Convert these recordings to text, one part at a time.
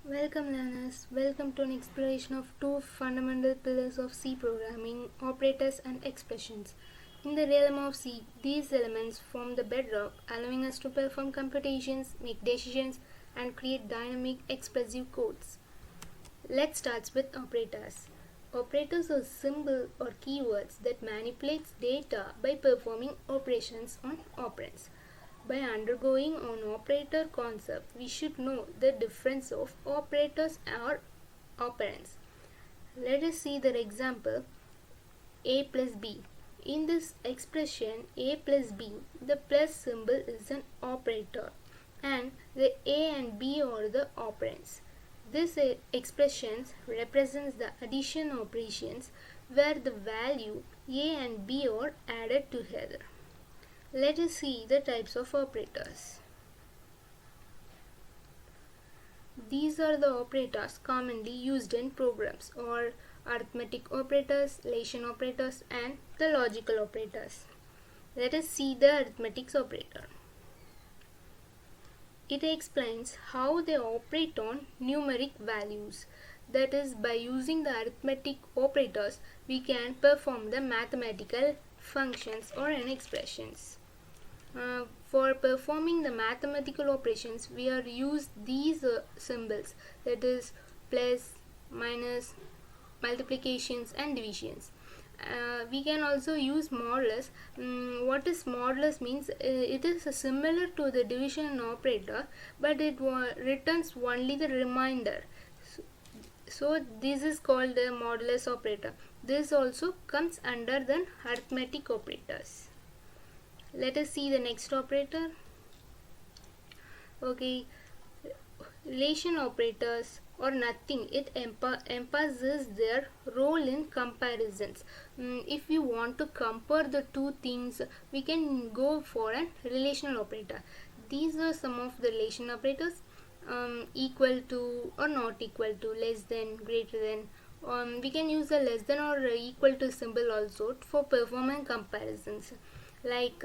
Welcome learners, welcome to an exploration of two fundamental pillars of C programming, operators and expressions. In the realm of C, these elements form the bedrock, allowing us to perform computations, make decisions and create dynamic expressive codes. Let's start with operators. Operators are symbols or keywords that manipulates data by performing operations on operands. By undergoing an operator concept, we should know the difference of operators or operands. Let us see the example a plus b. In this expression a plus b, the plus symbol is an operator and the a and b are the operands. This expression represents the addition operations where the value a and b are added together. Let us see the types of operators. These are the operators commonly used in programs, or arithmetic operators, relation operators and the logical operators. Let us see the arithmetic operator. It explains how they operate on numeric values. That is, by using the arithmetic operators, we can perform the mathematical functions or an expressions. For performing the mathematical operations, we are used these symbols, that is plus, minus, multiplications and divisions. We can also use modulus. What is modulus means? It is similar to the division operator, but it returns only the remainder. So this is called the modulus operator. This also comes under the arithmetic operators. Let us see the next operator. Okay, relation operators or nothing. It emphasizes their role in comparisons. If we want to compare the two things, we can go for a relational operator. These are some of the relation operators: equal to or not equal to, less than, greater than. We can use the less than or equal to symbol also for performing comparisons. Like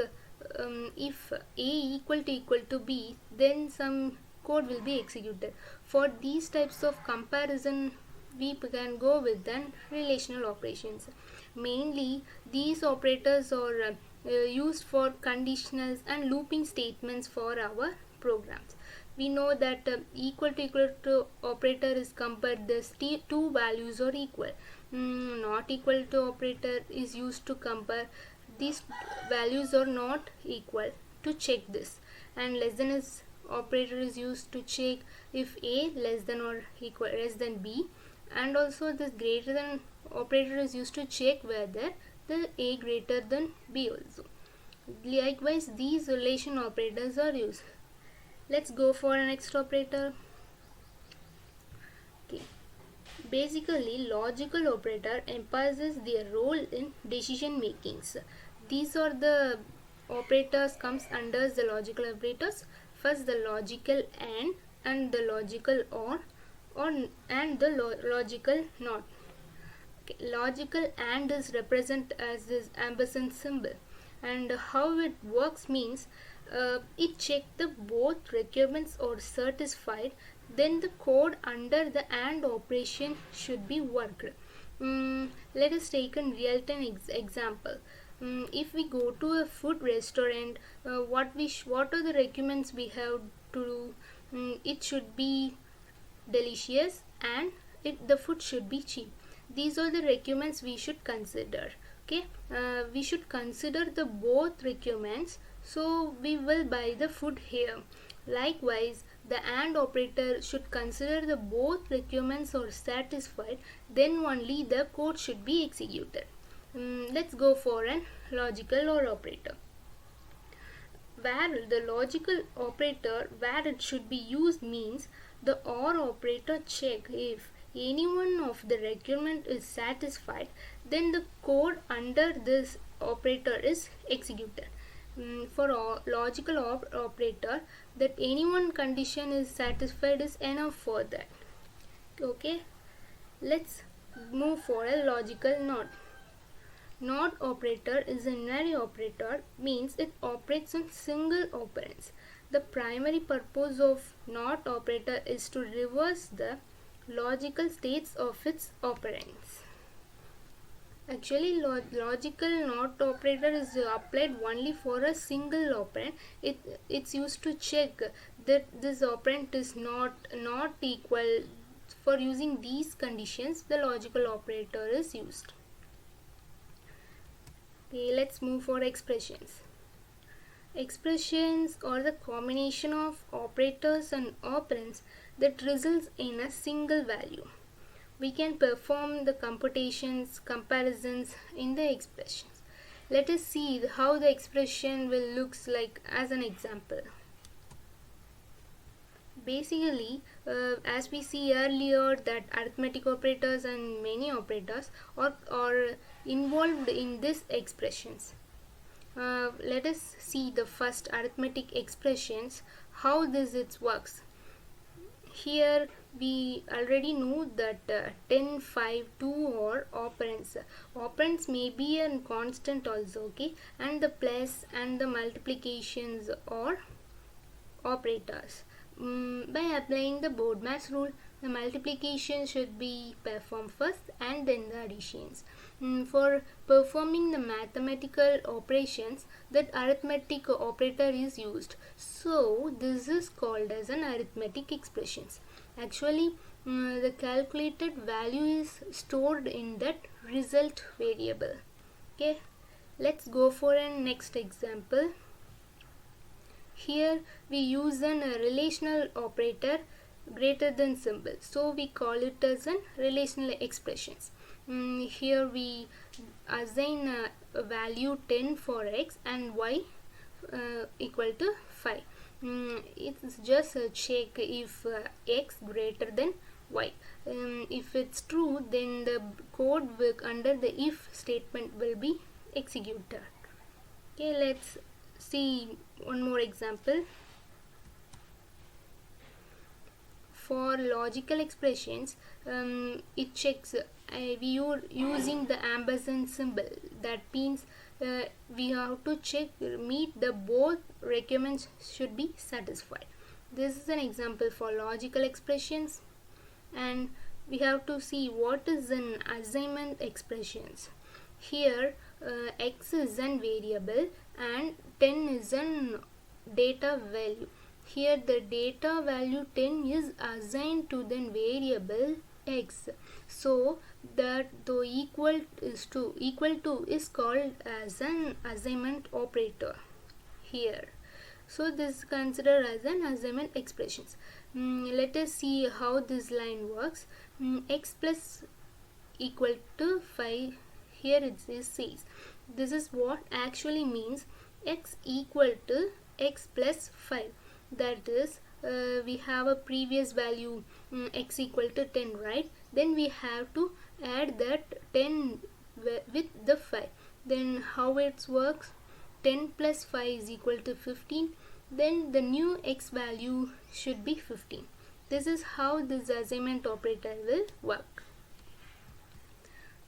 if a equal to b, then some code will be executed. For these types of comparison, we can go with the relational operations. Mainly these operators are used for conditionals and looping statements for our programs. We know that equal to operator is compared this two values are equal. Not equal to operator is used to compare these values are not equal to check this, and less than is operator is used to check if a less than or equal less than b, and also this greater than operator is used to check whether the a greater than b also. Likewise, these relation operators are used. Let's go for an next operator. Okay. Basically, logical operator emphasizes their role in decision makings. These are the operators comes under the logical operators. First, the logical and the logical or and the logical not. Okay. Logical and is represent as this ampersand symbol, and how it works means it check the both requirements are satisfied, then the code under the AND operation should be worked. Let us take a real-time example. If we go to a food restaurant, what are the requirements we have to do? It should be delicious and the food should be cheap. These are the requirements we should consider. Okay, we should consider the both requirements, so we will buy the food here. Likewise, the AND operator should consider the both requirements are satisfied, then only the code should be executed. Let's go for an logical OR operator. Where the logical operator where it should be used means the OR operator check if any one of the requirement is satisfied, then the code under this operator is executed. For logical operator, that any one condition is satisfied is enough for that. Okay, let's move for a logical NOT. NOT operator is a unary operator, means it operates on single operands. The primary purpose of NOT operator is to reverse the logical states of its operands. Actually, logical NOT operator is applied only for a single operand. It's used to check that this operand is not equal. For using these conditions, the logical operator is used. Okay, let's move for expressions. Expressions are the combination of operators and operands that results in a single value. We can perform the comparisons in the expressions. Let us see how the expression will looks like as an example. Basically, as we see earlier, that arithmetic operators and many operators are involved in these expressions. Let us see the first arithmetic expressions, how it works. Here we already know that 10, 5, 2 are operands. Operands may be a constant also, okay, and the plus and the multiplications are operators. By applying the BODMAS rule, the multiplication should be performed first and then the additions. For performing the mathematical operations, that arithmetic operator is used. So this is called as an arithmetic expressions. Actually, the calculated value is stored in that result variable. Okay, let's go for a next example. Here we use a relational operator greater than symbol, so we call it as an relational expressions. Here we assign a value 10 for x and y equal to 5. It's just a check if x greater than y. If it's true, then the code under the if statement will be executed. Okay, let's see one more example. For logical expressions, it checks we are using the ampersand symbol. That means we have to check meet the both requirements should be satisfied. This is an example for logical expressions, and we have to see what is an assignment expressions. Here x is an variable and 10 is an data value. Here the data value 10 is assigned to the variable x. So that the equal to is called as an assignment operator here. So this is considered as an assignment expressions. Let us see how this line works. X plus equal to 5. Here it says this is what actually means x equal to x plus 5. That is, we have a previous value x equal to 10, right? Then we have to add that 10 with the 5. Then how it works? 10 plus 5 is equal to 15. Then the new x value should be 15. This is how this assignment operator will work.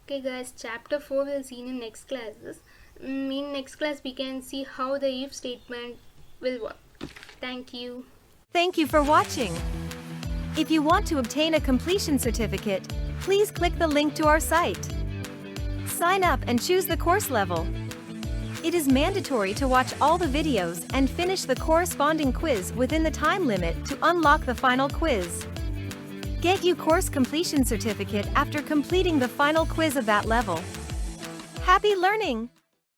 Okay guys, chapter 4 we'll see in next classes. In next class we can see how the if statement will work. Thank you. Thank you for watching. If you want to obtain a completion certificate, please click the link to our site. Sign up and choose the course level. It is mandatory to watch all the videos and finish the corresponding quiz within the time limit to unlock the final quiz. Get your course completion certificate after completing the final quiz of that level. Happy learning!